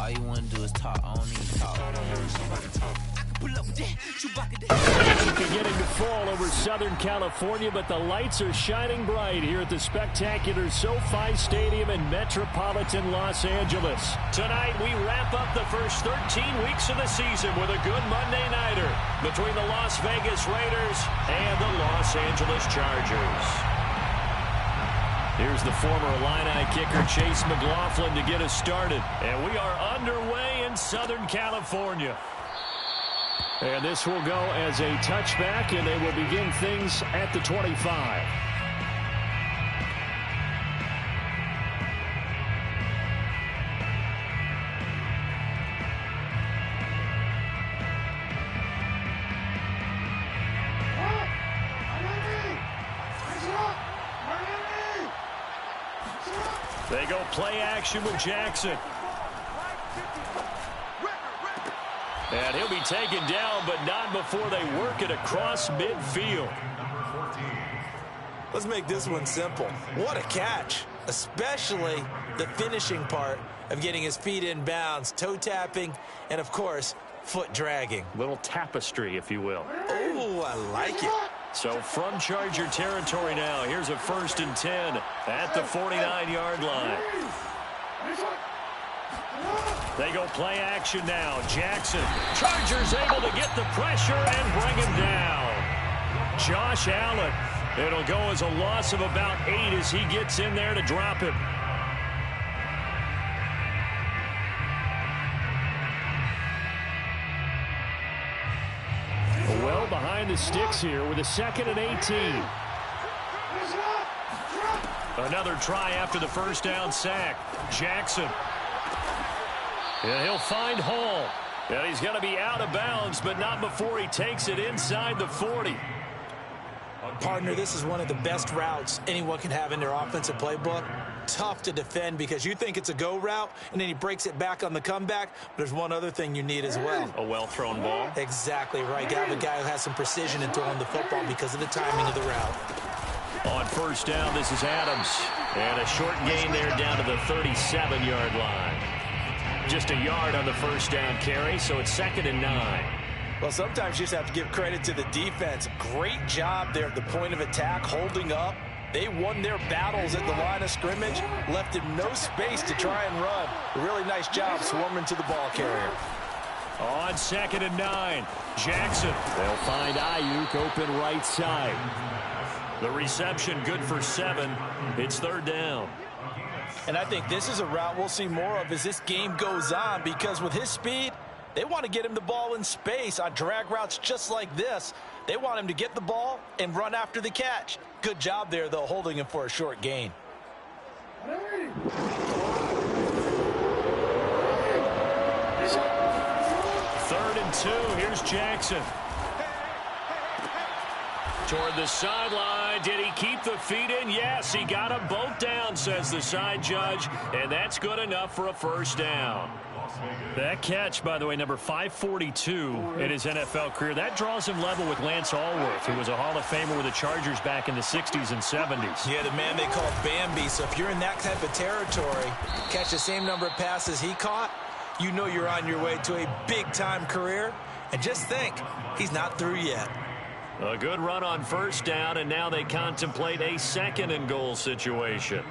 All you wanna do is talk. I don't even talk. Beginning to fall over Southern California, but the lights are shining bright here at the spectacular SoFi Stadium in metropolitan Los Angeles. Tonight, we wrap up the first 13 weeks of the season with a good Monday nighter between the Las Vegas Raiders and the Los Angeles Chargers. Here's the former Illini kicker Chase McLaughlin to get us started. And we are underway in Southern California. And this will go as a touchback, and they will begin things at the 25. They go play action with Jackson. And he'll be taken down, but not before they work it across midfield. Let's make this one simple. What a catch, especially the finishing part of getting his feet in bounds, toe tapping, and, of course, foot dragging. Little tapestry, if you will. Oh, I like it. So from Charger territory now, here's a 1st and 10 at the 49-yard line. They go play action now. Jackson. Chargers able to get the pressure and bring him down. Josh Allen. It'll go as a loss of about 8 as he gets in there to drop him. Well behind the sticks here with a 2nd and 18. Another try after the first down sack. Jackson. And he'll find Hall. And he's going to be out of bounds, but not before he takes it inside the 40. Partner, this is one of the best routes anyone can have in their offensive playbook. Tough to defend because you think it's a go route, and then he breaks it back on the comeback. But there's one other thing you need as well. A well-thrown ball. Exactly right. You have a guy who has some precision in throwing the football because of the timing of the route. On first down, this is Adams. And a short gain there down to the 37-yard line. Just a yard on the first down carry, so it's 2nd and 9. Well, sometimes you just have to give credit to the defense. Great job there at the point of attack, holding up. They won their battles at the line of scrimmage, left him no space to try and run. A really nice job swarming to the ball carrier. On 2nd and 9, Jackson. They'll find Ayuk open right side. The reception good for 7. It's 3rd down. And I think this is a route we'll see more of as this game goes on, because with his speed, they want to get him the ball in space on drag routes just like this. They want him to get the ball and run after the catch. Good job there, though, holding him for a short gain. 3rd and 2. Here's Jackson. Toward the sideline. Did he keep the feet in? Yes, he got them both down, says the side judge. And that's good enough for a first down. That catch, by the way, number 542 in his NFL career, that draws him level with Lance Allworth, who was a Hall of Famer with the Chargers back in the 60s and 70s. Yeah, the man they call Bambi. So if you're in that type of territory, catch the same number of passes he caught, you know you're on your way to a big-time career. And just think, he's not through yet. A good run on first down, and now they contemplate a 2nd and goal situation.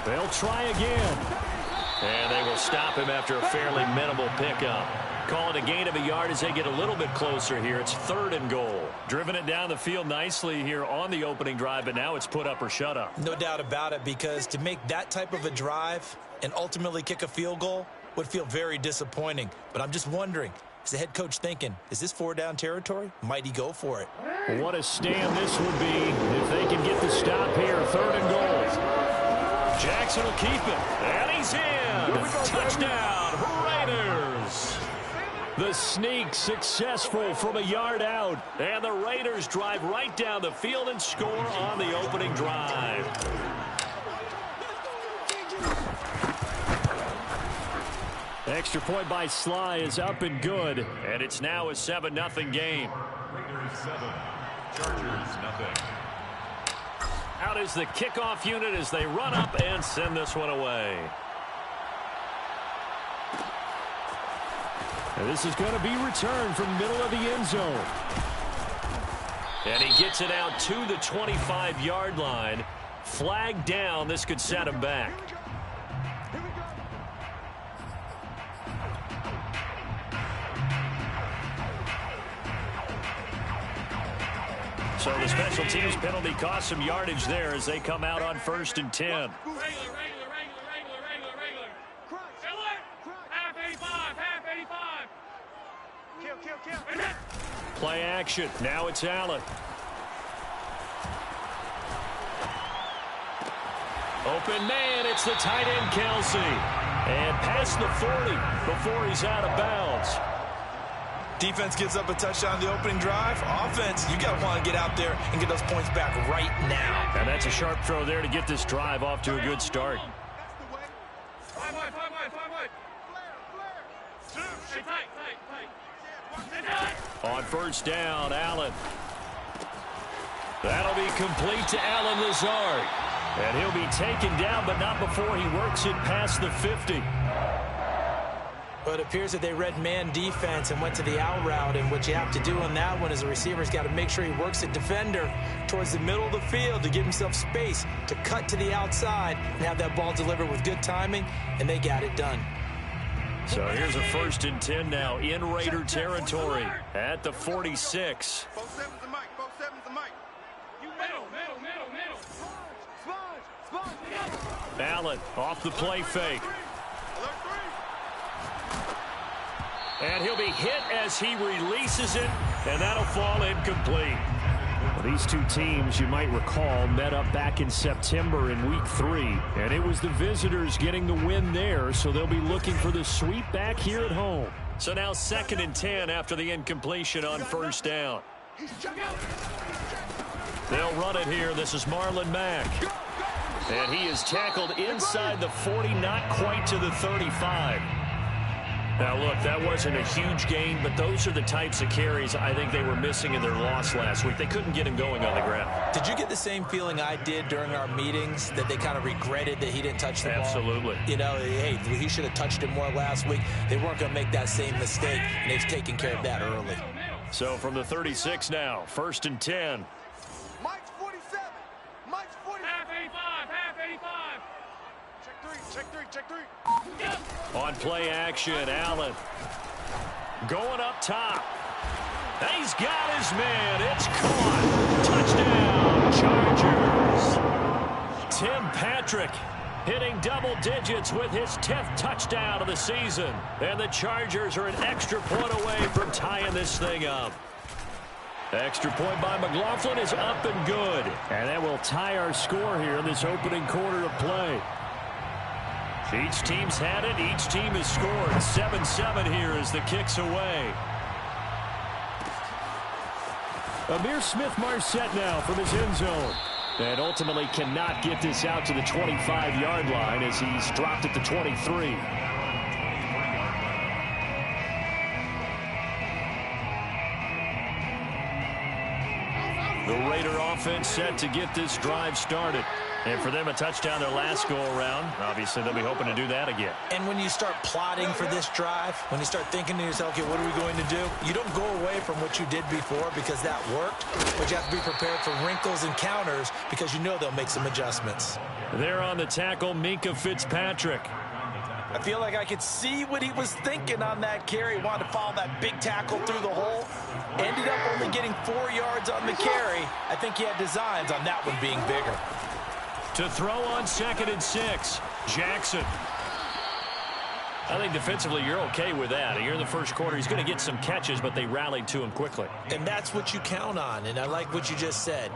They'll try again. And they will stop him after a fairly minimal pickup. Call it a gain of a yard as they get a little bit closer here. It's 3rd and goal. Driven it down the field nicely here on the opening drive, but now it's put up or shut up. No doubt about it, because to make that type of a drive and ultimately kick a field goal would feel very disappointing. But I'm just wondering, is the head coach thinking, is this 4-down territory? Might he go for it? What a stand this would be if they can get the stop here. 3rd and goal. Jackson will keep it. And he's in. Touchdown, Raiders. The sneak successful from a yard out. And the Raiders drive right down the field and score on the opening drive. Extra point by Sly is up and good. And it's now a 7-0 game. Raiders 7, Chargers 0. Out is the kickoff unit as they run up and send this one away. And this is going to be returned from middle of the end zone. And he gets it out to the 25-yard line. Flag down. This could set him back. So the special teams penalty cost some yardage there as they come out on 1st and 10. Regular. Half 85. Kill. Play action. Now it's Allen. Open man. It's the tight end, Kelsey. And past the 40 before he's out of bounds. Defense gives up a touchdown the opening drive. Offense, you got to want to get out there and get those points back right now. And that's a sharp throw there to get this drive off to a good start. Five wide. Tight. On 1st down, Allen. That'll be complete to Allen Lazard. And he'll be taken down, but not before he works it past the 50. But it appears that they read man defense and went to the out route, and what you have to do on that one is the receiver's got to make sure he works the defender towards the middle of the field to give himself space to cut to the outside and have that ball delivered with good timing, and they got it done. So here's a 1st and 10 now in Raider territory at the 46. Both sevens and Mike. You middle. Sponge. Allen off the play fake. And he'll be hit as he releases it, and that'll fall incomplete. Well, these two teams, you might recall, met up back in September in Week 3, and it was the visitors getting the win there, so they'll be looking for the sweep back here at home. So now 2nd and 10 after the incompletion on 1st down. They'll run it here. This is Marlon Mack. And he is tackled inside the 40, not quite to the 35. Now, look, that wasn't a huge gain, but those are the types of carries I think they were missing in their loss last week. They couldn't get him going on the ground. Did you get the same feeling I did during our meetings, that they kind of regretted that he didn't touch the ball? Absolutely. You know, hey, he should have touched it more last week. They weren't going to make that same mistake, and they've taken care of that early. So from the 36 now, 1st and 10. Mike's 47. Mike's 40. Half 85. Check three. Yep. On play action, Allen. Going up top. He's got his man. It's caught. Touchdown, Chargers. Tim Patrick hitting double digits with his 10th touchdown of the season. And the Chargers are an extra point away from tying this thing up. Extra point by McLaughlin is up and good. And that will tie our score here in this opening quarter of play. Each team's had it. Each team has scored. 7-7 here as the kick's away. Amir Smith-Marset now from his end zone. And ultimately cannot get this out to the 25-yard line as he's dropped at the 23. The Raider offense set to get this drive started. And for them, a touchdown their last go-around. Obviously, they'll be hoping to do that again. And when you start plotting for this drive, when you start thinking to yourself, okay, what are we going to do? You don't go away from what you did before because that worked, but you have to be prepared for wrinkles and counters because you know they'll make some adjustments. There on the tackle, Minkah Fitzpatrick. I feel like I could see what he was thinking on that carry. Wanted to follow that big tackle through the hole. Ended up only getting 4 yards on the carry. I think he had designs on that one being bigger. To throw on 2nd and 6, Jackson. I think defensively you're okay with that. Here in the first quarter, he's going to get some catches, but they rallied to him quickly. And that's what you count on, and I like what you just said.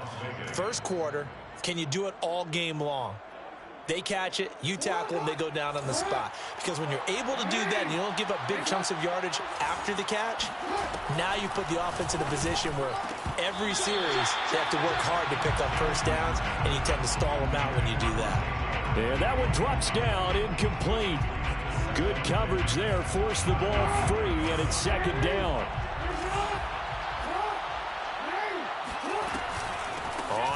First quarter, can you do it all game long? They catch it, you tackle them, they go down on the spot. Because when you're able to do that and you don't give up big chunks of yardage after the catch, now you put the offense in a position where every series they have to work hard to pick up first downs, and you tend to stall them out when you do that. And that one drops down, incomplete. Good coverage there, forced the ball free, and it's 2nd down.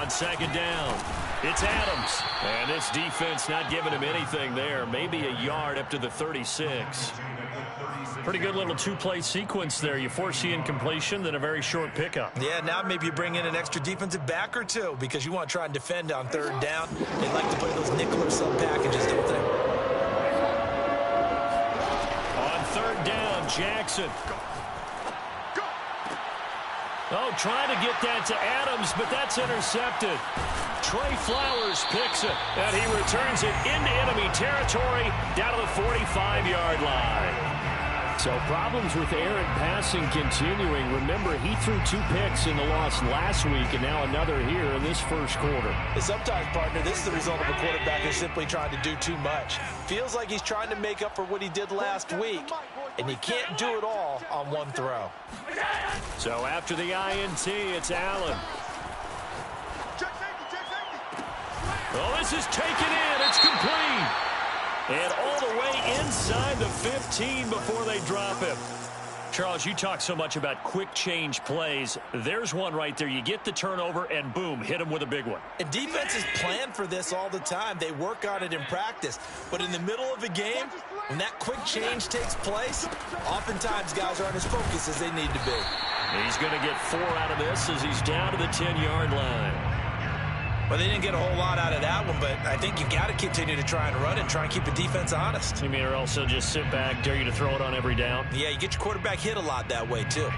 On 2nd down. It's Adams. And this defense not giving him anything there. Maybe a yard up to the 36. Pretty good little two-play sequence there. You force the incompletion, then a very short pickup. Yeah, now maybe you bring in an extra defensive back or two because you want to try and defend on third down. They like to play those nickel or sub packages, don't they? On third down, Jackson. Oh, trying to get that to Adams, but that's intercepted. Trey Flowers picks it, and he returns it into enemy territory down to the 45-yard line. So problems with air and passing continuing. Remember, he threw 2 picks in the loss last week, and now another here in this first quarter. And sometimes, partner, this is the result of a quarterback who's simply trying to do too much. Feels like he's trying to make up for what he did last week, and you can't do it all on one throw. So after the INT, it's Allen. Oh, this is taken in. It's complete. And all the way inside the 15 before they drop him. Charles, you talk so much about quick change plays. There's one right there. You get the turnover, and boom, hit him with a big one. And defenses plan for this all the time. They work on it in practice. But in the middle of a game, when that quick change takes place, oftentimes guys aren't as focused as they need to be. He's going to get 4 out of this as he's down to the 10-yard line. Well, they didn't get a whole lot out of that one, but I think you've got to continue to try and run and try and keep the defense honest. You mean, or else they'll just sit back, dare you to throw it on every down? Yeah, you get your quarterback hit a lot that way, too.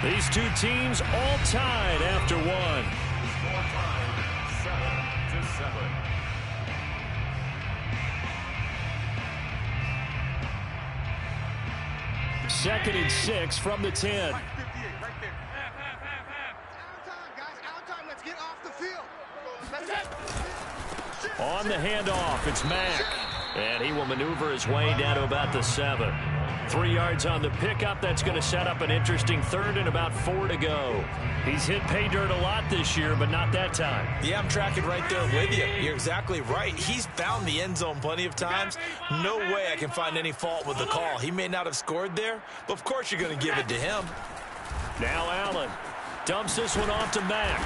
These two teams all tied after one. 7-7. Second and 6 from the 10. On the handoff, it's Mack. And he will maneuver his way down to about the 7. 3 yards on the pickup. That's going to set up an interesting third and about 4 to go. He's hit pay dirt a lot this year, but not that time. Yeah, I'm tracking right there with you. You're exactly right. He's found the end zone plenty of times. No way I can find any fault with the call. He may not have scored there, but of course you're going to give it to him. Now Allen dumps this one off to Mack.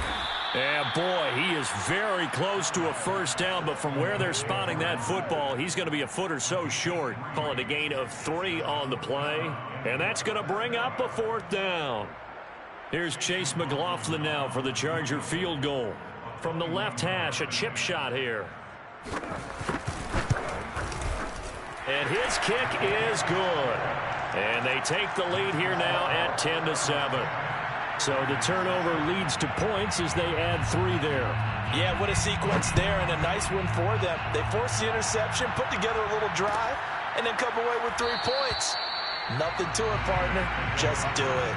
And boy, he is very close to a first down, but from where they're spotting that football, he's going to be a foot or so short. Call it a gain of 3 on the play. And that's going to bring up a 4th down. Here's Chase McLaughlin now for the Charger field goal. From the left hash, a chip shot here. And his kick is good. And they take the lead here now at 10-7. So the turnover leads to points as they add 3 there. Yeah, what a sequence there, and a nice one for them. They force the interception, put together a little drive, and then come away with 3 points. Nothing to it, partner. Just do it.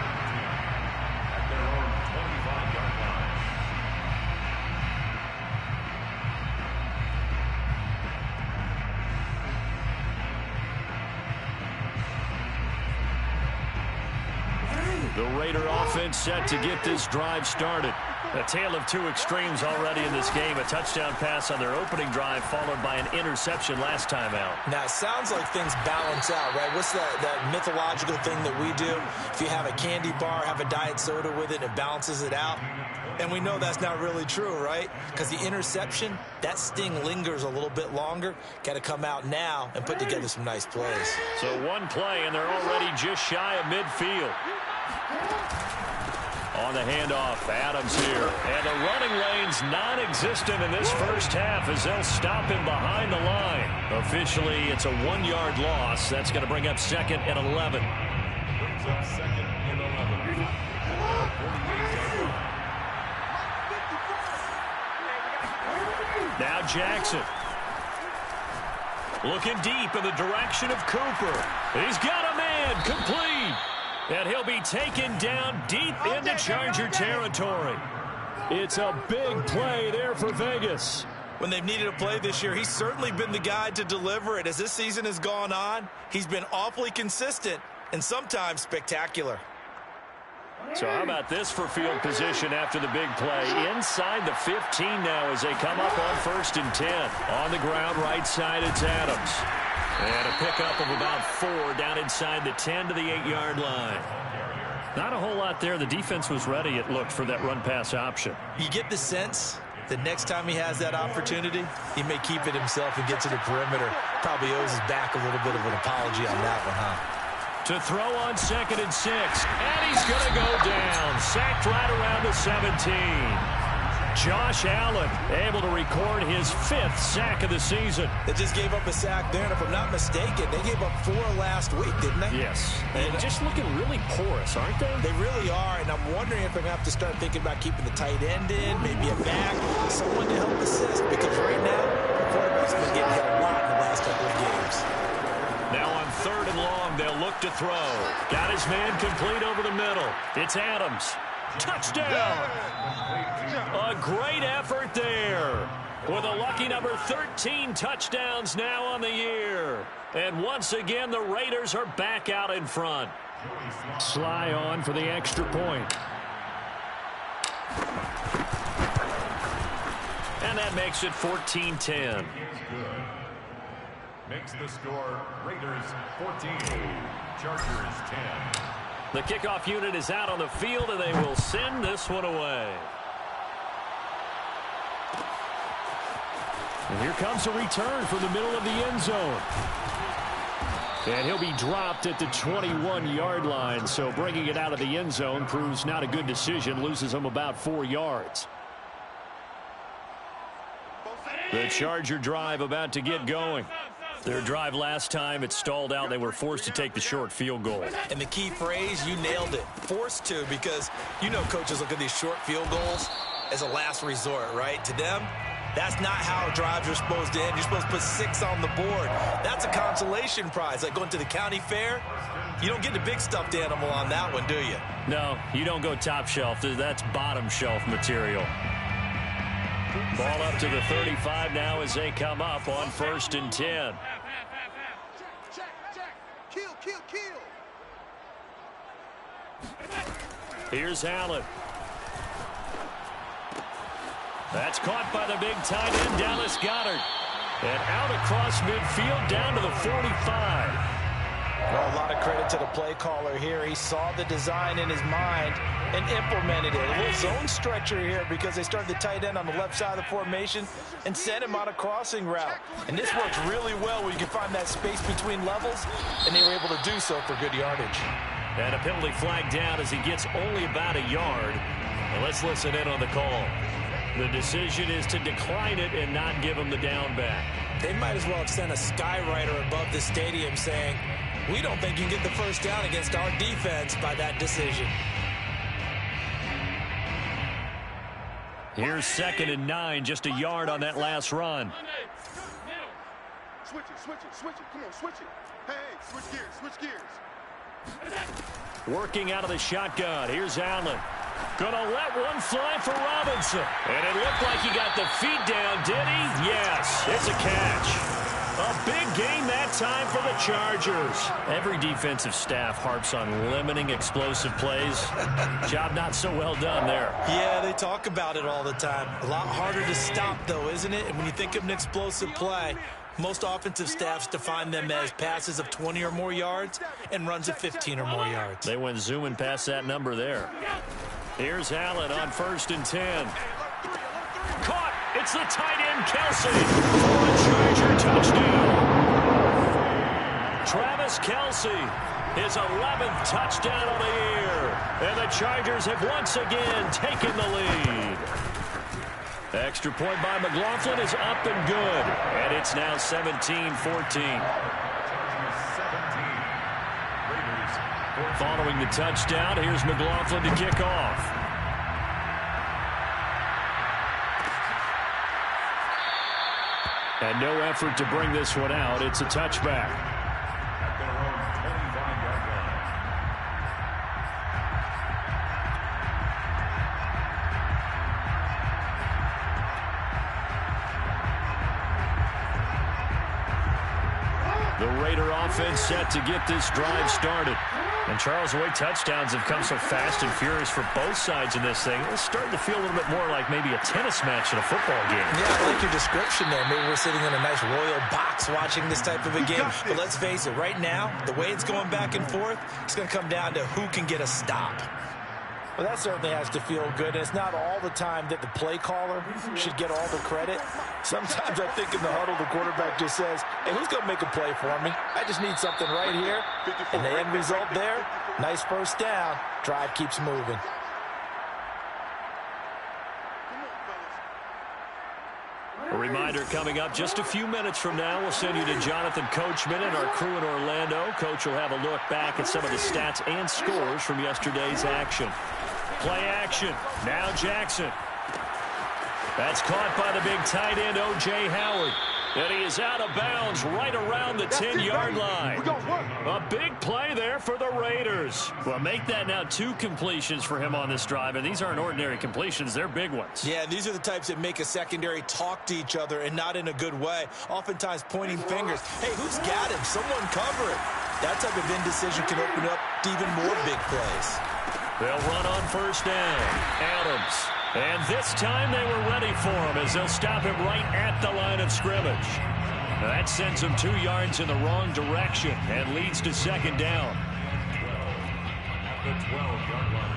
The Raider offense set to get this drive started. A tale of 2 extremes already in this game. A touchdown pass on their opening drive followed by an interception last time out. Now, it sounds like things balance out, right? What's that mythological thing that we do? If you have a candy bar, have a diet soda with it, it balances it out. And we know that's not really true, right? Because the interception, that sting lingers a little bit longer. Got to come out now and put together some nice plays. So 1 play, and they're already just shy of midfield. On the handoff, Adams here. And the running lane's non-existent in this first half as they'll stop him behind the line. Officially, it's a 1-yard loss. That's going to bring up 2nd and 11. Brings up 2nd and 11. Now Jackson. Looking deep in the direction of Cooper. He's got a man, complete. And he'll be taken down deep into Charger territory. It's a big play there for Vegas. When they've needed a play this year, he's certainly been the guy to deliver it. As this season has gone on, he's been awfully consistent and sometimes spectacular. So how about this for field position after the big play? Inside the 15 now as they come up on 1st and 10. On the ground, right side, it's Adams. And a pickup of about 4 down inside the 10 to the 8-yard line. Not a whole lot there. The defense was ready, it looked, for that run-pass option. You get the sense that next time he has that opportunity, he may keep it himself and get to the perimeter. Probably owes his back a little bit of an apology on that one, huh? To throw on 2nd and 6. And he's going to go down. Sacked right around the 17. Josh Allen able to record his 5th sack of the season. They just gave up a sack there, and if I'm not mistaken, they gave up 4 last week, didn't they? Yes. And just looking really porous, aren't they? They really are, and I'm wondering if they're going to have to start thinking about keeping the tight end in, maybe a back, someone to help assist, because right now, the quarterback's been getting hit a lot in the last couple of games. Now on 3rd and long, they'll look to throw. Got his man complete over the middle. It's Adams. Touchdown! A great effort there. With a lucky number 13 touchdowns now on the year. And once again, the Raiders are back out in front. Sly on for the extra point. And that makes it 14-10. Makes the score Raiders 14, Chargers 10. The kickoff unit is out on the field, and they will send this one away. And here comes a return from the middle of the end zone. And he'll be dropped at the 21-yard line, so bringing it out of the end zone proves not a good decision, loses him about 4 yards. The Charger drive about to get going. Their drive last time, it stalled out. They were forced to take the short field goal. And the key phrase, you nailed it, forced to, because you know coaches look at these short field goals as a last resort, right? To them, that's not how drives are supposed to end. You're supposed to put 6 on the board. That's a consolation prize, like going to the county fair. You don't get the big stuffed animal on that one, do you? No, you don't go top shelf. That's bottom shelf material. Ball up to the 35 now as they come up on 1st and 10. Check. Kill. Here's Allen. That's caught by the big tight end, Dallas Goedert. And out across midfield down to the 45. Well, a lot of credit to the play caller here. He saw the design in his mind and implemented it. A little zone stretcher here because they started the tight end on the left side of the formation and sent him on a crossing route. And this works really well where you can find that space between levels, and they were able to do so for good yardage. And a penalty flag down as he gets only about a yard. And let's listen in on the call. The decision is to decline it and not give him the down back. They might as well have sent a skywriter above the stadium saying, we don't think you can get the first down against our defense by that decision. Here's 2nd and 9, just a yard on that last run. Switch it. Come on, switch it. Hey, switch gears. Working out of the shotgun. Here's Allen. Gonna let one fly for Robinson. And it looked like he got the feet down, did he? Yes, it's a catch. A big game that time for the Chargers. Every defensive staff harps on limiting explosive plays. Job not so well done there. Yeah, they talk about it all the time. A lot harder to stop, though, isn't it? And when you think of an explosive play, most offensive staffs define them as passes of 20 or more yards and runs of 15 or more yards. They went zooming past that number there. Here's Allen on 1st and 10. Caught. It's the tight end, Kelsey, for a Charger touchdown. Travis Kelsey, his 11th touchdown of the year. And the Chargers have once again taken the lead. Extra point by McLaughlin is up and good. And it's now 17-14. Following the touchdown, here's McLaughlin to kick off. And no effort to bring this one out. It's a touchback. The Raider offense set to get this drive started. And Charles, the way touchdowns have come so fast and furious for both sides in this thing, it's starting to feel a little bit more like maybe a tennis match in a football game. Yeah, I like your description there. Maybe we're sitting in a nice royal box watching this type of a game. But let's face it, right now, the way it's going back and forth, it's going to come down to who can get a stop. Well, that certainly has to feel good. And it's not all the time that the play caller should get all the credit. Sometimes I think in the huddle, the quarterback just says, hey, who's going to make a play for me? I just need something right here. And the end result there, nice first down. Drive keeps moving. A reminder coming up just a few minutes from now. We'll send you to Jonathan Coachman and our crew in Orlando. Coach will have a look back at some of the stats and scores from yesterday's action. Play action. Now Jackson. That's caught by the big tight end, O.J. Howard. And he is out of bounds right around the 10-yard line. A big play there for the Raiders. Well, make that now 2 completions for him on this drive, and these aren't ordinary completions. They're big ones. Yeah, these are the types that make a secondary talk to each other and not in a good way. Oftentimes pointing fingers. Hey, who's got him? Someone cover it. That type of indecision can open up to even more big plays. They'll run on first down. Adams. And this time they were ready for him as they'll stop him right at the line of scrimmage. Now that sends him 2 yards in the wrong direction and leads to second down. At the 12-yard line.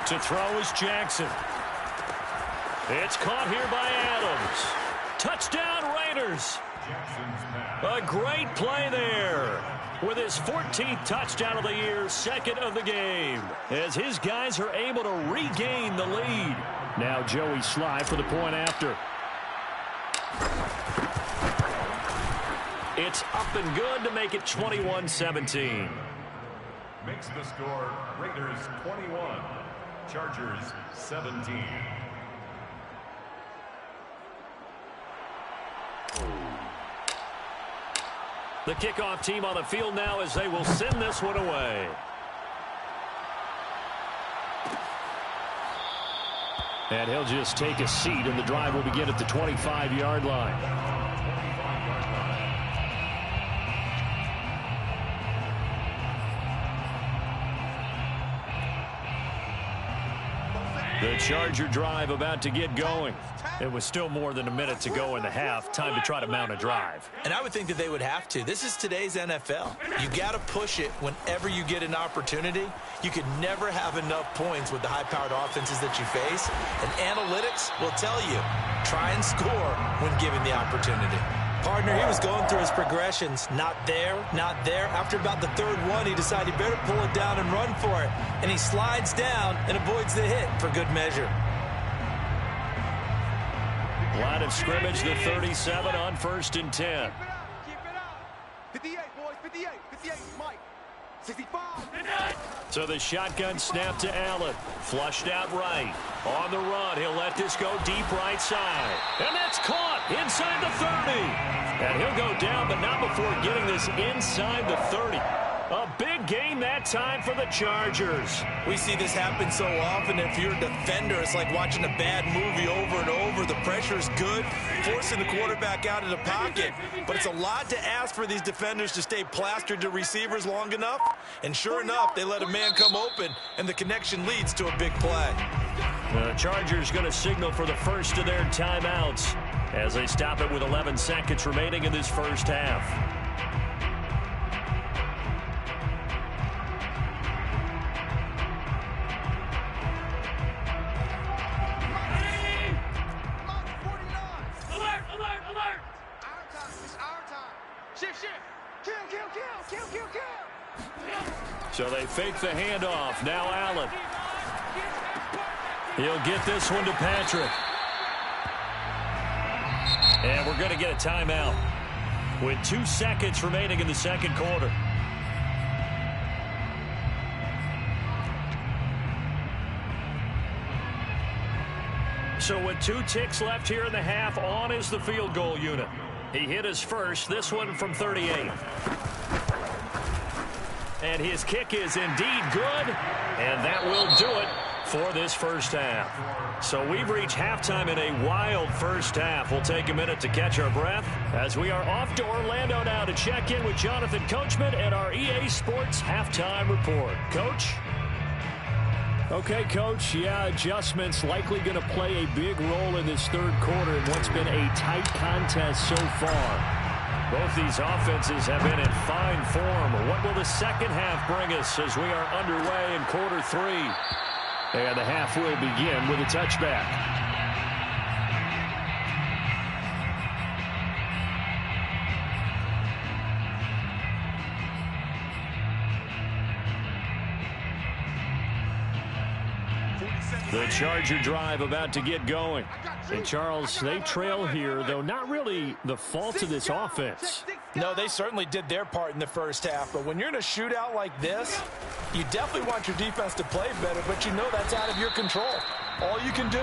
To throw is Jackson. It's caught here by Adams. Touchdown Raiders. A great play there. With his 14th touchdown of the year, second of the game. As his guys are able to regain the lead. Now Joey Sly for the point after. It's up and good to make it 21-17. Makes the score Raiders 21, Chargers 17. The kickoff team on the field now as they will send this one away. And he'll just take a seat, and the drive will begin at the 25-yard line. The Charger drive about to get going. It was still more than a minute to go in the half. Time to try to mount a drive. And I would think that they would have to. This is today's NFL. You got to push it whenever you get an opportunity. You could never have enough points with the high-powered offenses that you face. And analytics will tell you, try and score when given the opportunity. Partner, he was going through his progressions. Not there, not there. After about the third one, he decided he better pull it down and run for it. And he slides down and avoids the hit for good measure. Line of scrimmage, the 37 on 1st and 10. Keep it up. 58, boys, 58, 58, Mike. 65. So the shotgun snap to Allen. Flushed out right. On the run, he'll let this go deep right side. And that's caught inside the 30. And he'll go down, but not before getting this inside the 30. A big gain that time for the Chargers. We see this happen so often. If you're a defender, it's like watching a bad movie over and over. The pressure's good, forcing the quarterback out of the pocket. But it's a lot to ask for these defenders to stay plastered to receivers long enough. And sure enough, they let a man come open, and the connection leads to a big play. The Chargers going to signal for the first of their timeouts as they stop it with 11 seconds remaining in this first half. So they fake the handoff. Now Allen. He'll get this one to Patrick. And we're going to get a timeout with 2 seconds remaining in the second quarter. So with 2 ticks left here in the half, on is the field goal unit. He hit his first, this one from 38. And his kick is indeed good, and that will do it for this first half. So we've reached halftime in a wild first half. We'll take a minute to catch our breath as we are off to Orlando now to check in with Jonathan Coachman and our EA Sports Halftime Report. Coach? Okay, Coach, yeah, adjustments likely going to play a big role in this third quarter in what's been a tight contest so far. Both these offenses have been in fine form. What will the second half bring us as we are underway in quarter three? And the half will begin with a touchback. The Charger drive about to get going. And, Charles, they trail here, though not really the fault of this offense. No, they certainly did their part in the first half. But when you're in a shootout like this, you definitely want your defense to play better, but you know that's out of your control. All you can do,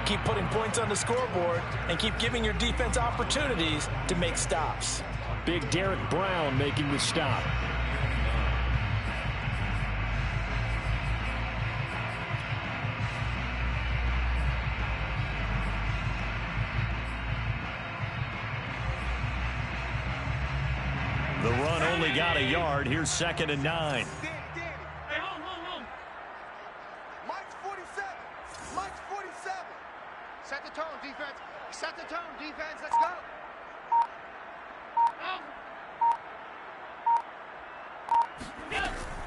keep putting points on the scoreboard and keep giving your defense opportunities to make stops. Big Derek Brown making the stop. The run only got a yard. Here's 2nd and 9. Hey, hold. Mike's 47. Mike's 47. Set the tone, defense. Set the tone, defense. Let's go.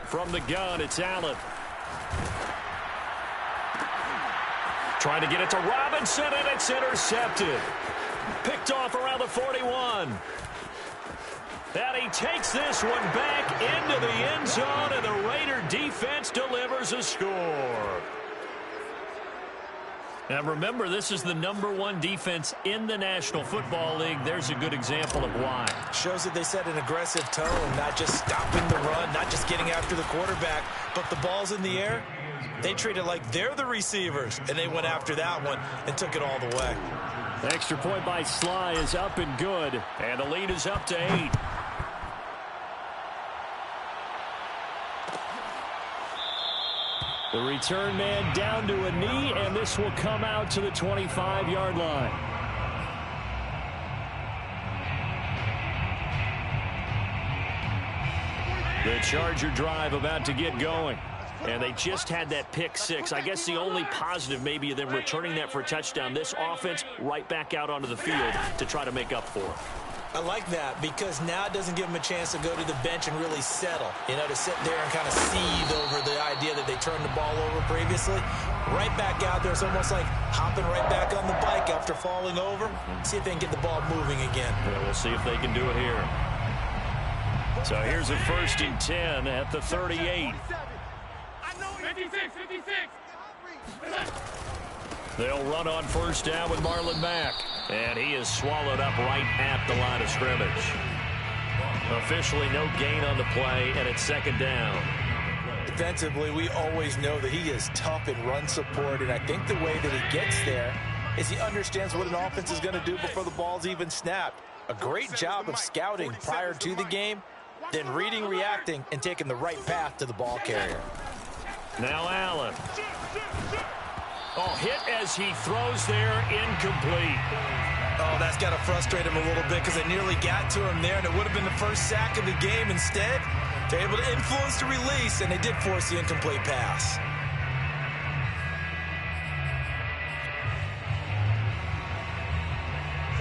From the gun, it's Allen. Trying to get it to Robinson, and it's intercepted. Picked off around the 41. And he takes this one back into the end zone, and the Raider defense delivers a score. Now remember, this is the #1 defense in the National Football League. There's a good example of why. Shows that they set an aggressive tone, not just stopping the run, not just getting after the quarterback, but the ball's in the air. They treat it like they're the receivers, and they went after that one and took it all the way. Extra point by Sly is up and good, and the lead is up to 8. The return man down to a knee, and this will come out to the 25-yard line. The Charger drive about to get going. And they just had that pick six. I guess the only positive maybe of them returning that for a touchdown. This offense right back out onto the field to try to make up for it. I like that because now it doesn't give them a chance to go to the bench and really settle, to sit there and kind of seethe over the idea that they turned the ball over previously. Right back out there. It's almost like hopping right back on the bike after falling over. See if they can get the ball moving again. Yeah, we'll see if they can do it here. So here's a 1st and 10 at the 38. 56. They'll run on 1st down with Marlon Mack. And he is swallowed up right at the line of scrimmage. Officially no gain on the play, and it's 2nd down. Defensively, we always know that he is tough in run support, and I think the way that he gets there is he understands what an offense is going to do before the ball's even snapped. A great job of scouting prior to the game, then reading, reacting, and taking the right path to the ball carrier. Now Allen. Oh, hit as he throws there, incomplete. Oh, that's got to frustrate him a little bit because they nearly got to him there, and it would have been the first sack of the game. Instead, they're able to influence the release, and they did force the incomplete pass.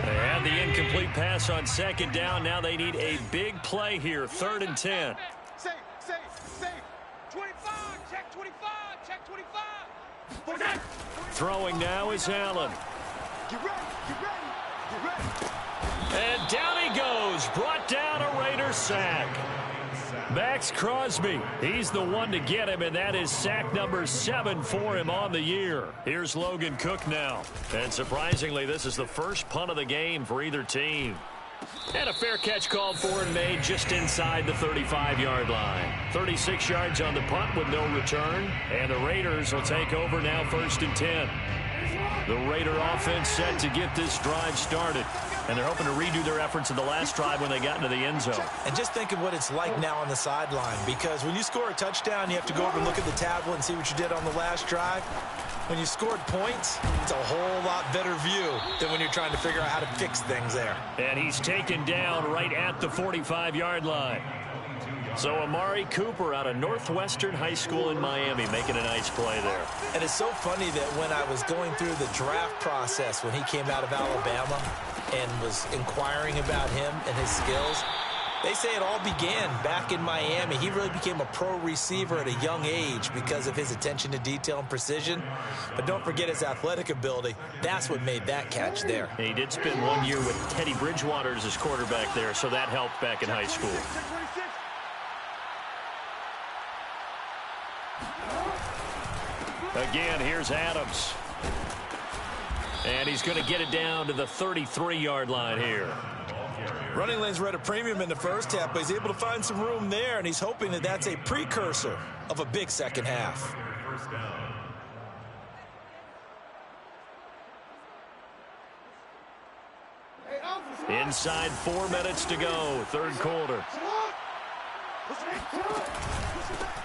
They had the incomplete pass on 2nd down. Now they need a big play here, 3rd and 10. Safe. 25, check 25, check 25. Throwing now is Allen. Get ready. And down he goes. Brought down a Raider sack. Max Crosby. He's the one to get him, and that is sack number 7 for him on the year. Here's Logan Cook now. And surprisingly, this is the first punt of the game for either team. And a fair catch called for and made just inside the 35-yard line. 36 yards on the punt with no return. And the Raiders will take over now 1st and 10. The Raider offense set to get this drive started. And they're hoping to redo their efforts in the last drive when they got into the end zone. And just think of what it's like now on the sideline, because when you score a touchdown, you have to go over and look at the tablet and see what you did on the last drive. When you scored points, it's a whole lot better view than when you're trying to figure out how to fix things there. And he's taken down right at the 45-yard line. So Amari Cooper out of Northwestern High School in Miami making a nice play there. And it's so funny that when I was going through the draft process when he came out of Alabama and was inquiring about him and his skills, they say it all began back in Miami. He really became a pro receiver at a young age because of his attention to detail and precision. But don't forget his athletic ability. That's what made that catch there. And he did spend 1 year with Teddy Bridgewater as his quarterback there, so that helped back in high school. Again, here's Adams. And he's going to get it down to the 33-yard line here. Running lanes were at a premium in the first half, but he's able to find some room there, and he's hoping that that's a precursor of a big second half. Inside 4 minutes to go, third quarter.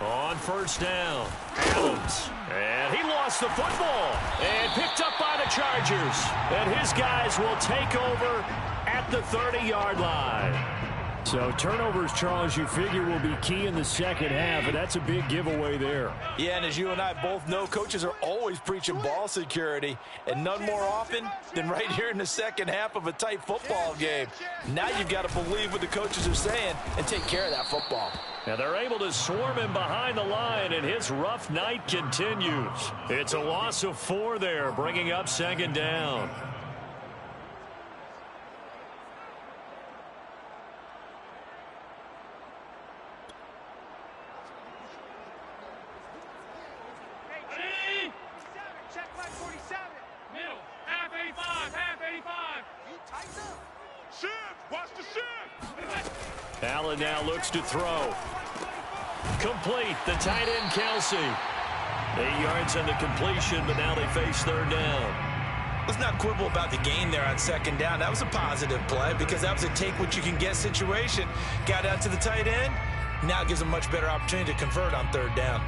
On first down, Adams. And he lost the football and picked up by the Chargers. And his guys will take over at the 30-yard line. So turnovers, Charles, you figure will be key in the second half, and that's a big giveaway there. Yeah, and as you and I both know, coaches are always preaching ball security, and none more often than right here in the second half of a tight football game. Now you've got to believe what the coaches are saying and take care of that football. Now they're able to swarm him behind the line, and his rough night continues. It's a loss of 4 there, bringing up second down. Allen now looks to throw. Complete, the tight end, Kelsey. 8 yards on the completion, but now they face third down. Let's not quibble about the gain there on second down. That was a positive play because that was a take-what-you-can-get situation. Got out to the tight end. Now it gives them a much better opportunity to convert on third down.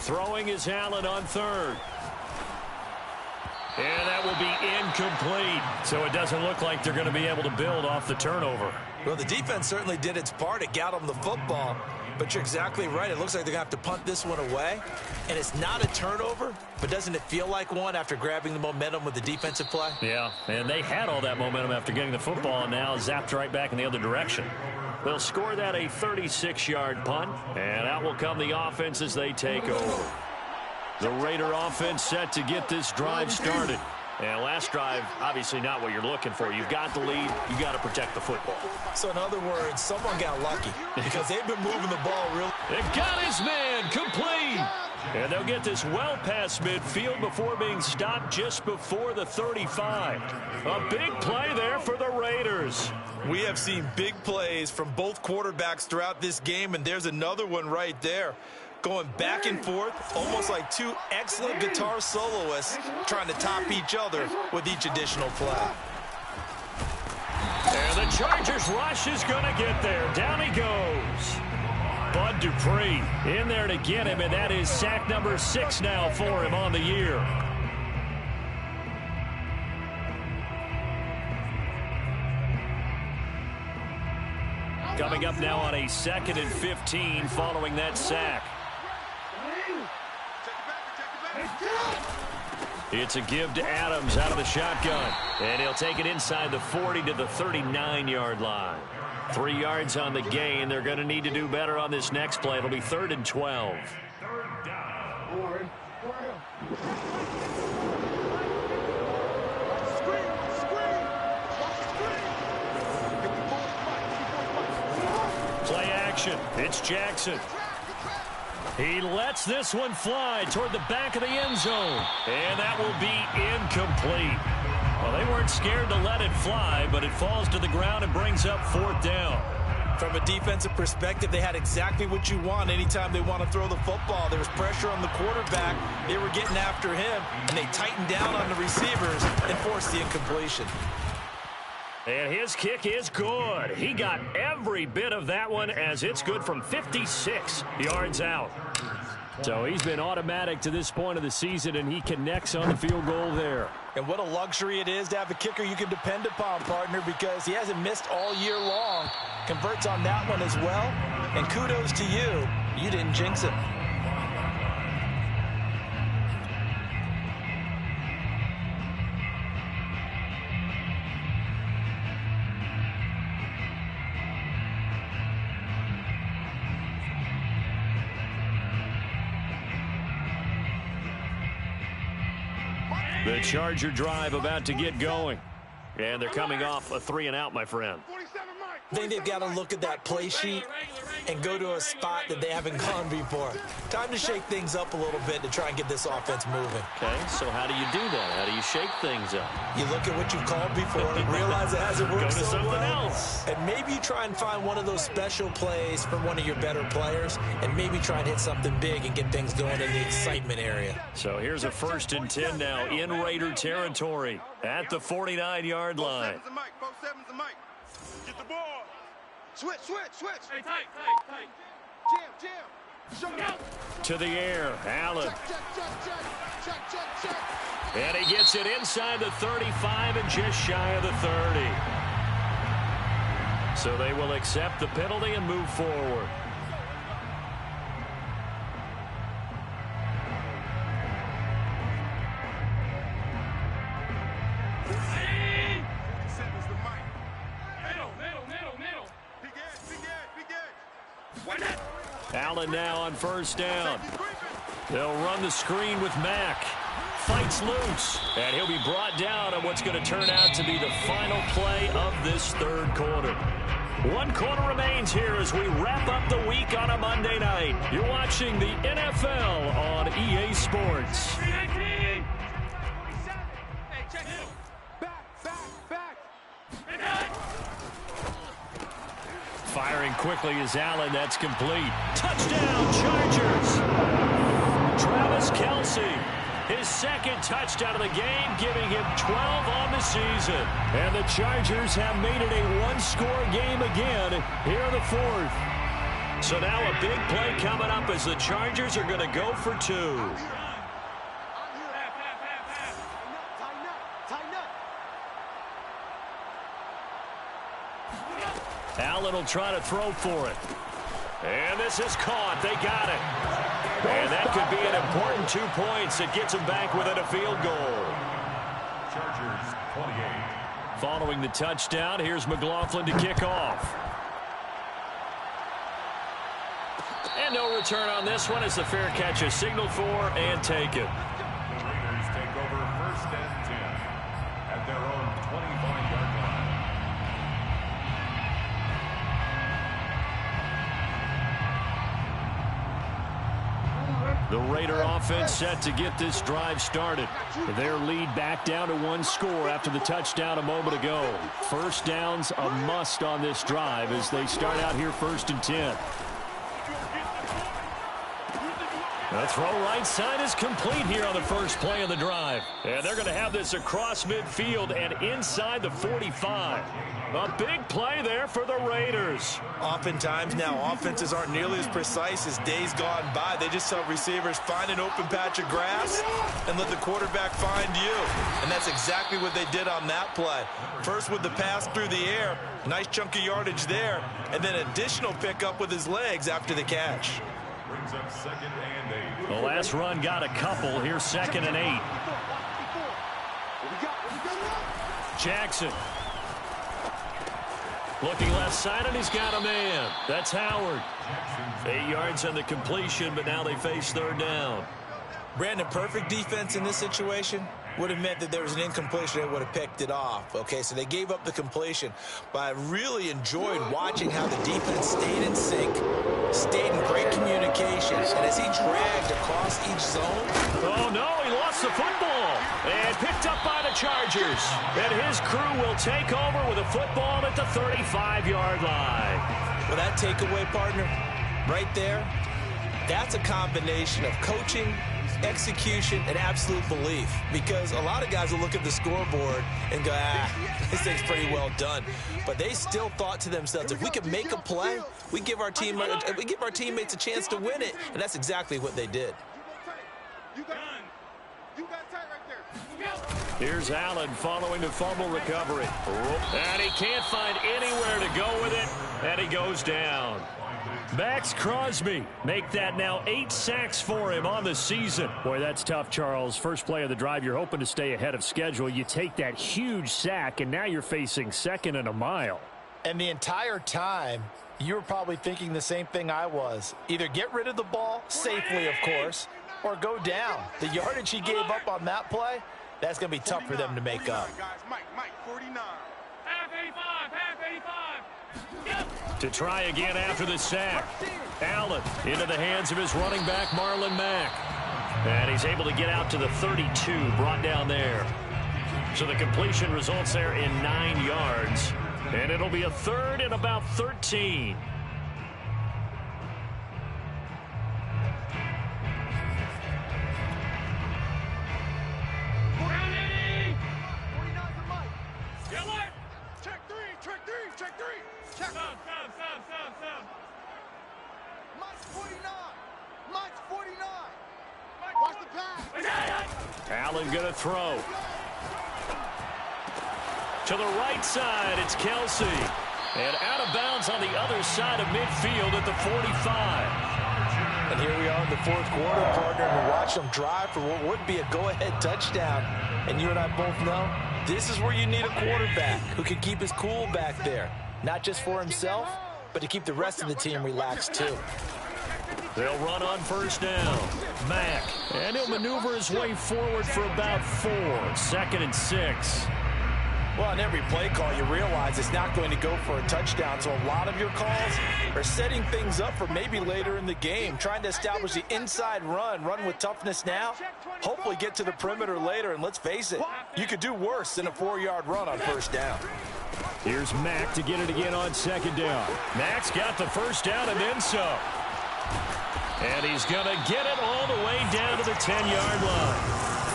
Throwing is Allen on third. And that will be incomplete. So it doesn't look like they're going to be able to build off the turnover. Well, the defense certainly did its part. It got them the football. But you're exactly right. It looks like they're going to have to punt this one away. And it's not a turnover, but doesn't it feel like one after grabbing the momentum with the defensive play? Yeah, and they had all that momentum after getting the football, and now zapped right back in the other direction. They'll score that a 36-yard punt, and out will come the offense as they take over. The Raider offense set to get this drive started. And last drive, obviously not what you're looking for. You've got the lead. You got to protect the football. So in other words, someone got lucky because they've been moving the ball really. They got his man complete. And they'll get this well past midfield before being stopped just before the 35. A big play there for the Raiders. We have seen big plays from both quarterbacks throughout this game, and there's another one right there. Going back and forth, almost like two excellent guitar soloists trying to top each other with each additional play. And the Chargers rush is going to get there. Down he goes. Bud Dupree in there to get him, and that is sack number 6 now for him on the year. Coming up now on a 2nd and 15 following that sack. It's a give to Adams out of the shotgun. And he'll take it inside the 40 to the 39-yard line. 3 yards on the gain. They're going to need to do better on this next play. It'll be 3rd and 12. Play action. It's Jackson. He lets this one fly toward the back of the end zone. And that will be incomplete. Well, they weren't scared to let it fly, but it falls to the ground and brings up 4th down. From a defensive perspective, they had exactly what you want anytime they want to throw the football. There was pressure on the quarterback. They were getting after him, and they tightened down on the receivers and forced the incompletion. And his kick is good. He got every bit of that one as it's good from 56 yards out. So he's been automatic to this point of the season, and he connects on the field goal there. And what a luxury it is to have a kicker you can depend upon, partner, because he hasn't missed all year long. Converts on that one as well. And kudos to you. You didn't jinx it. The Charger drive about to get going. And they're coming off a 3-and-out, my friend. I think they've got to look at that play sheet and go to a spot that they haven't gone before. Time to shake things up a little bit to try and get this offense moving. Okay, so how do you do that? How do you shake things up? You look at what you've called before, realize it hasn't worked Go to so something well, else. and maybe you try and find one of those special plays from one of your better players, and maybe try and hit something big and get things going in the excitement area. So here's a 1st and 10 now in Raider territory at the 49-yard line. Get the ball. Switch. Hey, tight. Jam. To the air, Allen. Check. And he gets it inside the 35 and just shy of the 30. So they will accept the penalty and move forward. Allen now on 1st down. They'll run the screen with Mack. Fights loose. And he'll be brought down on what's going to turn out to be the final play of this 3rd quarter. 1 quarter remains here as we wrap up the week on a Monday night. You're watching the NFL on EA Sports. Firing quickly is Allen. That's complete. Touchdown, Chargers. Travis Kelce, his 2nd touchdown of the game, giving him 12 on the season. And the Chargers have made it a 1-score game again here in the 4th. So now a big play coming up as the Chargers are going to go for 2. Allen will try to throw for it. And this is caught. They got it. And that could be an important 2 points. It gets them back within a field goal. Chargers 28. Following the touchdown, here's McLaughlin to kick off. And no return on this one as the fair catch is signaled for and taken. The Raiders take over 1st and 10 at their own 25-yard line. The Raider offense set to get this drive started. Their lead back down to 1 score after the touchdown a moment ago. 1st down's a must on this drive as they start out here 1st and 10. The throw right side is complete here on the first play of the drive. And they're going to have this across midfield and inside the 45. A big play there for the Raiders. Oftentimes now, offenses aren't nearly as precise as days gone by. They just help receivers find an open patch of grass and let the quarterback find you. And that's exactly what they did on that play. First with the pass through the air, nice chunk of yardage there, and then additional pickup with his legs after the catch. Brings up 2nd and 8. The last run got a couple. Here's 2nd and 8. Jackson. Looking left side, and he's got a man. That's Howard. 8 yards on the completion, but now they face 3rd down. Brandon, perfect defense in this situation would have meant that there was an incompletion that would have picked it off. Okay, so they gave up the completion, but I really enjoyed watching how the defense stayed in sync, stayed in great communication. And as he dragged across each zone. Oh, no, he lost the football. And picked up by the Chargers. And his crew will take over with a football at the 35-yard line. Well, that takeaway, partner, right there, that's a combination of coaching, execution, and absolute belief. Because a lot of guys will look at the scoreboard and go, this thing's pretty well done. But they still thought to themselves, if we can make a play, we give our teammates a chance to win it. And that's exactly what they did. Here's Allen following the fumble recovery. And he can't find anywhere to go with it. And he goes down. Max Crosby make that now 8 sacks for him on the season. Boy, that's tough, Charles. First play of the drive, you're hoping to stay ahead of schedule. You take that huge sack, and now you're facing 2nd and a mile. And the entire time, you were probably thinking the same thing I was. Either get rid of the ball, safely, of course, or go down. The yardage he gave up on that play, that's going to be tough for them to make up. Mike, 49. Half 85, half 85. To try again after the sack. Allen into the hands of his running back, Marlon Mack. And he's able to get out to the 32, brought down there. So the completion results there in 9 yards. And it'll be a 3rd and about 13. Allen going to throw. To the right side, it's Kelsey. And out of bounds on the other side of midfield at the 45. And here we are in the 4th quarter, partner, and watch them drive for what would be a go-ahead touchdown. And you and I both know this is where you need a quarterback who can keep his cool back there. Not just for himself, but to keep the rest of the team relaxed too. They'll run on first down. Mack. And he'll maneuver his way forward for about 4. 2nd and 6. Well, on every play call, you realize it's not going to go for a touchdown. So a lot of your calls are setting things up for maybe later in the game, trying to establish the inside run with toughness now, hopefully get to the perimeter later. And let's face it, you could do worse than a 4-yard run on first down. Here's Mack to get it again on 2nd down. Mack's got the first down and then some. And he's going to get it all the way down to the 10-yard line.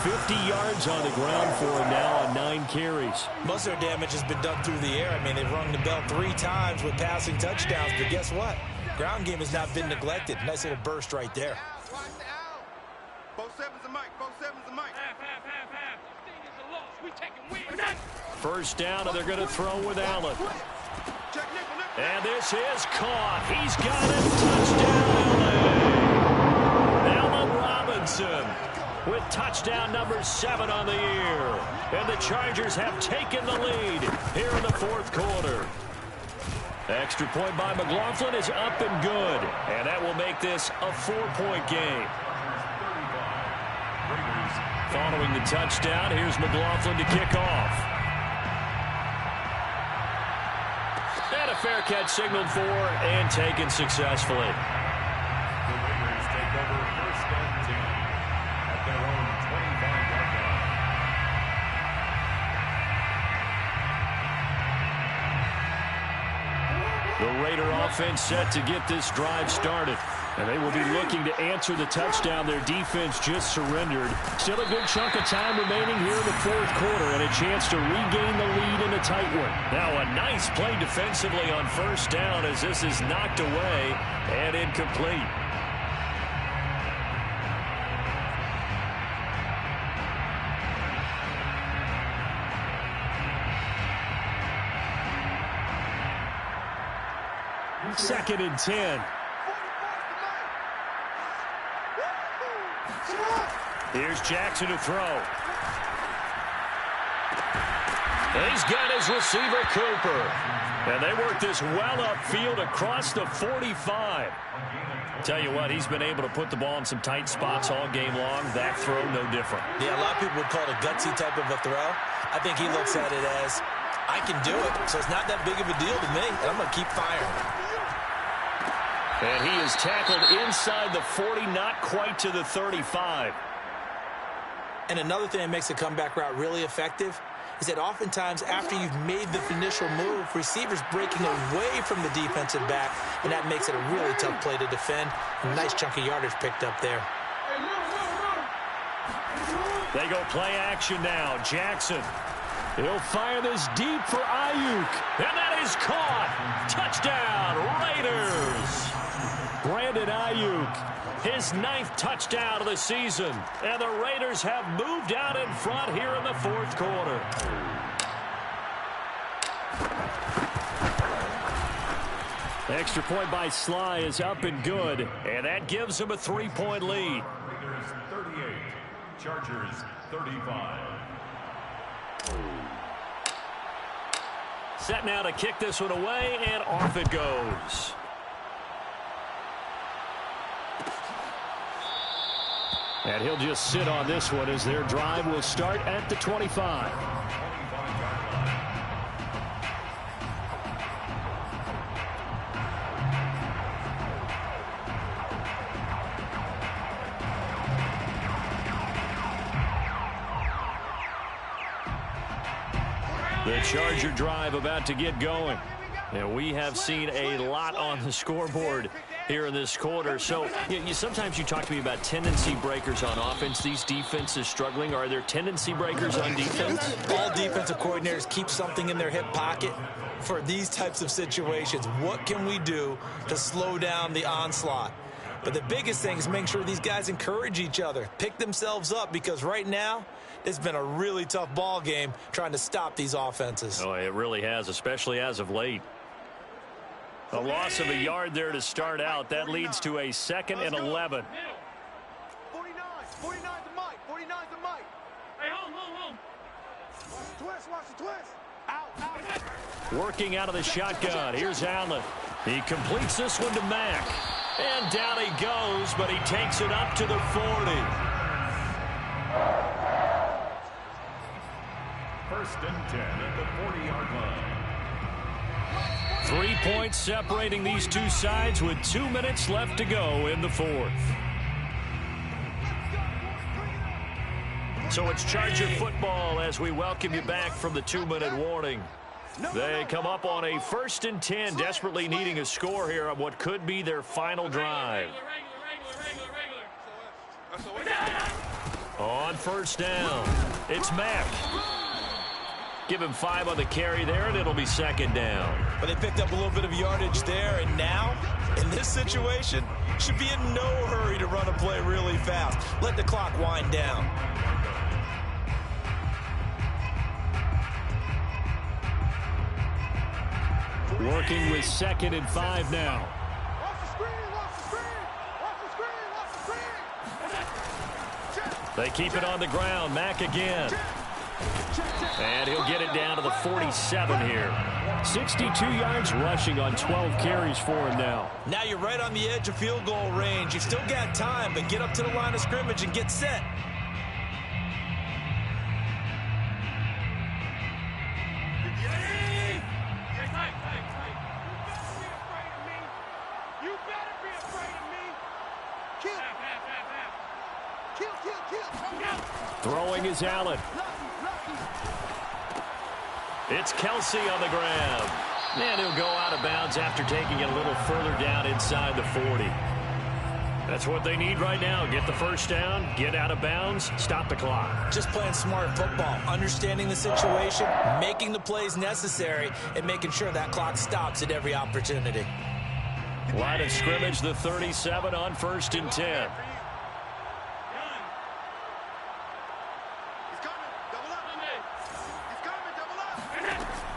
50 yards on the ground for him now on 9 carries. Most of their damage has been done through the air. I mean, they've rung the bell 3 times with passing touchdowns. But guess what? Ground game has not been neglected. Nice little burst right there. Both sevens and Mike. Both sevens and Mike. Half. Thing is a loss. We taking wins. First down, and they're going to throw with Allen. And this is caught. He's got it. Touchdown, Allen Robinson with touchdown number 7 on the year. And the Chargers have taken the lead here in the 4th quarter. Extra point by McLaughlin is up and good. And that will make this a 4-point game. Following the touchdown, here's McLaughlin to kick off. And a fair catch signaled for and taken successfully. The Raiders take over 1st and 10 at their own 25-yard line. The Raider offense set to get this drive started. And they will be looking to answer the touchdown their defense just surrendered. Still a good chunk of time remaining here in the 4th quarter and a chance to regain the lead in a tight one. Now a nice play defensively on first down as this is knocked away and incomplete. Second and 10. Here's Jackson to throw. He's got his receiver, Cooper. And they work this well upfield across the 45. Tell you what, he's been able to put the ball in some tight spots all game long. That throw, no different. Yeah, a lot of people would call it a gutsy type of a throw. I think he looks at it as, I can do it, so it's not that big of a deal to me, and I'm going to keep firing. And he is tackled inside the 40, not quite to the 35. And another thing that makes a comeback route really effective is that oftentimes after you've made the initial move, receivers breaking away from the defensive back, and that makes it a really tough play to defend. A nice chunk of yardage picked up there. They go play action now. Jackson. He'll fire this deep for Ayuk. And that is caught. Touchdown, Raiders. Brandon Ayuk, his 9th touchdown of the season. And the Raiders have moved out in front here in the 4th quarter. Extra point by Sly is up and good. And that gives him a 3-point lead. Raiders 38, Chargers 35. Set now to kick this one away, and off it goes. And he'll just sit on this one as their drive will start at the 25. The Charger drive about to get going. And we have seen a lot on the scoreboard here in this quarter. So sometimes you talk to me about tendency breakers on offense. These defenses struggling. Are there tendency breakers on defense? All defensive coordinators keep something in their hip pocket for these types of situations. What can we do to slow down the onslaught? But the biggest thing is making sure these guys encourage each other, pick themselves up, because right now it's been a really tough ball game trying to stop these offenses. Oh, it really has, especially as of late. A loss of a yard there to start out. That leads to a 2nd and 11. 49 to Mike. 49 to Mike. Hey, home. Watch the twist. Out. Working out of the shotgun. Here's Allen. He completes this one to Mack. And down he goes, but he takes it up to the 40. First and 10 at the 40-yard line. 3 points separating these two sides with 2 minutes left to go in the 4th. So it's Charger football as we welcome you back from the 2-minute warning. They come up on a 1st and 10, desperately needing a score here on what could be their final drive. On 1st down, it's Mack. Give him 5 on the carry there, and it'll be 2nd down. But they picked up a little bit of yardage there, and now, in this situation, should be in no hurry to run a play really fast. Let the clock wind down. Working with 2nd and 5 now. They keep it on the ground. Mack again. And he'll get it down to the 47 here. 62 yards rushing on 12 carries for him now. Now you're right on the edge of field goal range. You've still got time, but get up to the line of scrimmage and get set. Throwing is Allen. It's Kelsey on the ground. And he'll go out of bounds after taking it a little further down inside the 40. That's what they need right now. Get the 1st down, get out of bounds, stop the clock. Just playing smart football, understanding the situation, making the plays necessary, and making sure that clock stops at every opportunity. Line of scrimmage, the 37 on 1st and 10.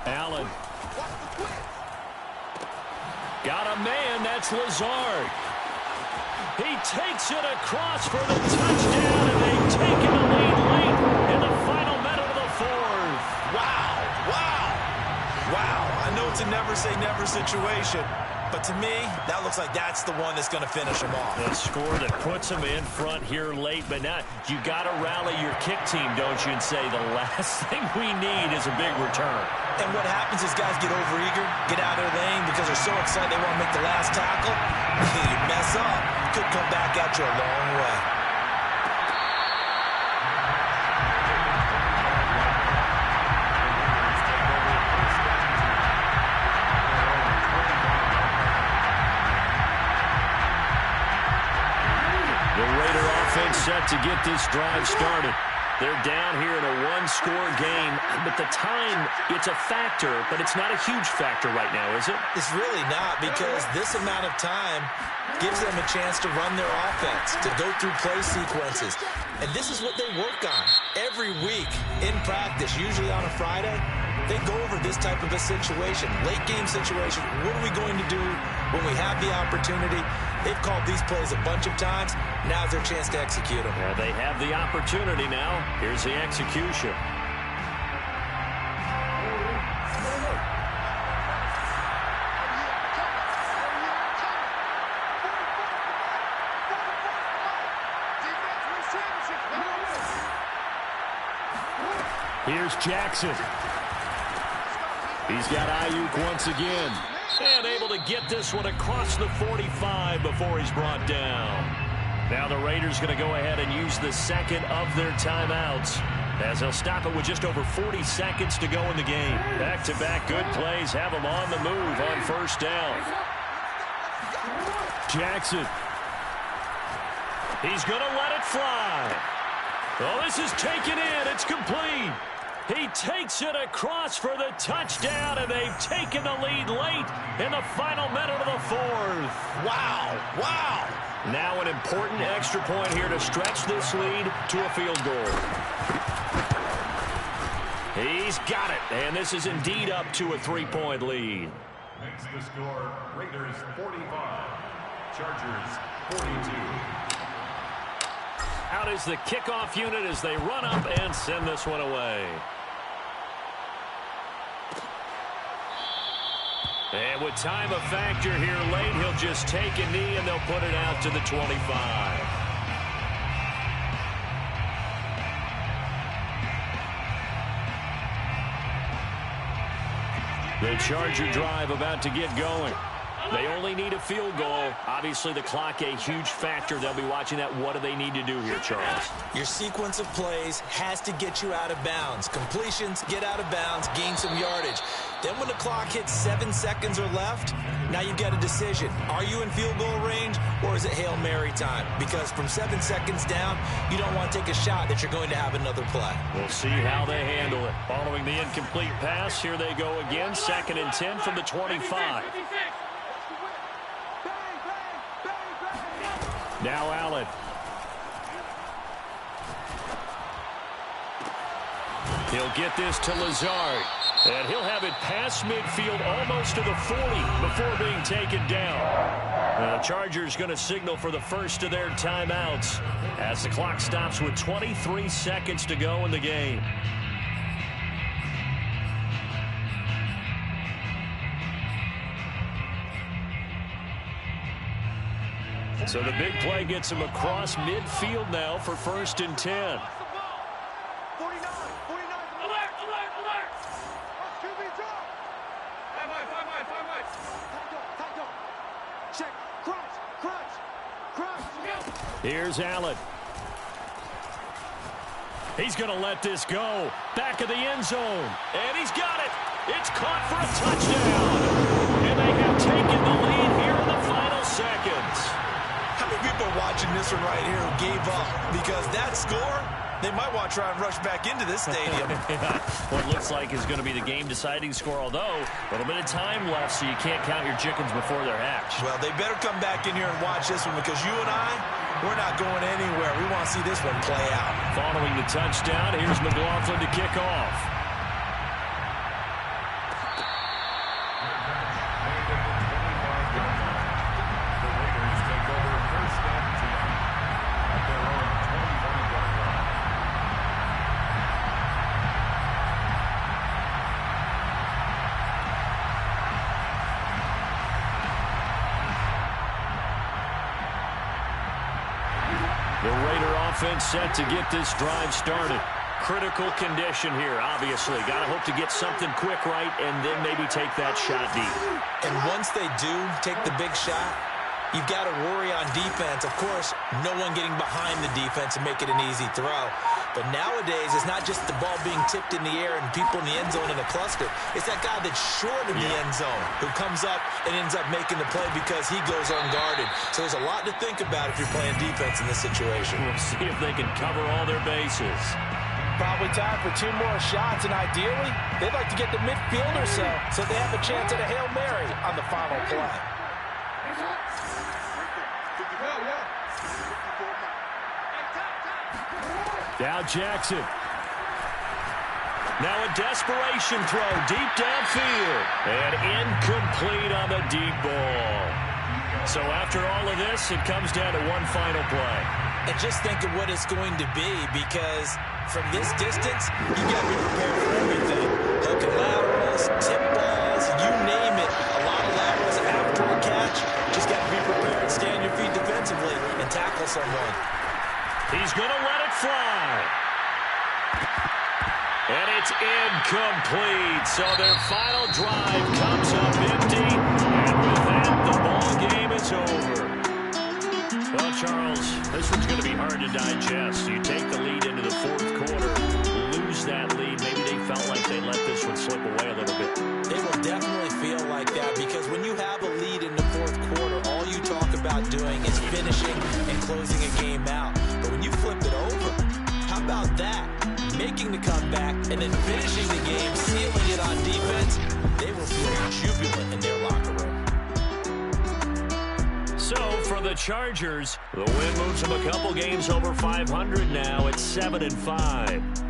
Allen. Got a man, that's Lazard. He takes it across for the touchdown, and they've taken the lead late in the final minute of the 4th. Wow. I know it's a never say never situation, but to me, that looks like that's the one that's going to finish them off. The score that puts them in front here late, but now you got to rally your kick team, don't you, and say the last thing we need is a big return. And what happens is guys get overeager, get out of their lane because they're so excited they want to make the last tackle. You mess up, could come back at you a long way. Set to get this drive started. They're down here in a one-score game, but the time, it's a factor, but it's not a huge factor right now, is it? It's really not, because this amount of time gives them a chance to run their offense, to go through play sequences. And this is what they work on every week in practice, usually on a Friday. They go over this type of a situation, late game situation. What are we going to do when we have the opportunity? They've called these plays a bunch of times. Now's their chance to execute them. Yeah, they have the opportunity now. Here's the execution. Here's Jackson. He's got Ayuk once again. And able to get this one across the 45 before he's brought down. Now the Raiders going to go ahead and use the second of their timeouts, as they'll stop it with just over 40 seconds to go in the game. Back-to-back good plays have them on the move on first down. Jackson. He's going to let it fly. Oh, this is taken in. It's complete. He takes it across for the touchdown, and they've taken the lead late in the final minute of the fourth. Wow, wow. Now an important extra point here to stretch this lead to a field goal. He's got it, and this is indeed up to a 3-point lead. Makes the score Raiders 45, Chargers 42. Out is the kickoff unit as they run up and send this one away. And with time a factor here late, he'll just take a knee and they'll put it out to the 25. The Charger drive about to get going. They only need a field goal. Obviously, the clock a huge factor. They'll be watching that. What do they need to do here, Charles? Your sequence of plays has to get you out of bounds. Completions, get out of bounds, gain some yardage. Then when the clock hits 7 seconds or left, now you've got a decision. Are you in field goal range, or is it Hail Mary time? Because from 7 seconds down, you don't want to take a shot that you're going to have another play. We'll see how they handle it. Following the incomplete pass, here they go again. 2nd and 10 from the 25. Now Allen. He'll get this to Lazard. And he'll have it past midfield almost to the 40 before being taken down. The Chargers going to signal for the first of their timeouts as the clock stops with 23 seconds to go in the game. So the big play gets him across midfield now for 1st and 10. 49, 49. Alert, alert, alert. QB drop. 5 wide. Tight up. Check. Crunch. Here's Allen. He's going to let this go. Back of the end zone. And he's got it. It's caught for a touchdown. And they have taken the lead here in the final seconds. How many people are watching this one right here who gave up? Because that score, they might want to try and rush back into this stadium. Yeah, what looks like is going to be the game-deciding score, although a little bit of time left, so you can't count your chickens before they're hatched. Well, they better come back in here and watch this one, because you and I, we're not going anywhere. We want to see this one play out. Following the touchdown, here's McLaughlin to kick off. offense set to get this drive started. Critical condition here, obviously. Got to hope to get something quick right and then maybe take that shot deep. And once they do take the big shot, you've got to worry on defense. Of course, no one getting behind the defense and make it an easy throw. But nowadays, it's not just the ball being tipped in the air and people in the end zone in a cluster. It's that guy that's short of the end zone who comes up and ends up making the play because he goes unguarded. So there's a lot to think about if you're playing defense in this situation. We'll see if they can cover all their bases. Probably time for 2 more shots, and ideally, they'd like to get to midfield or so they have a chance at a Hail Mary on the final play. Now Jackson. Now a desperation throw deep downfield. And incomplete on the deep ball. So after all of this, it comes down to one final play. And just think of what it's going to be, because from this distance, you've got to be prepared for everything. Hook and laterals, tip balls, you name it. A lot of laterals after a catch. Just got to be prepared, stay on your feet defensively, and tackle someone. He's going to let it fly. And it's incomplete. So their final drive comes up empty. And with that, the ball game is over. Well, Charles, this one's going to be hard to digest. You take the lead into the fourth quarter, lose that lead. Maybe they felt like they let this one slip away a little bit. They will definitely feel like that, because when you have a lead in the fourth quarter, all you talk about doing is finishing and closing a game out. But when you flip it over, how about that? Making the comeback and then finishing the game, sealing it on defense, they will feel jubilant in their locker room. So for the Chargers, the win moves them a couple games over 500 now at 7-5.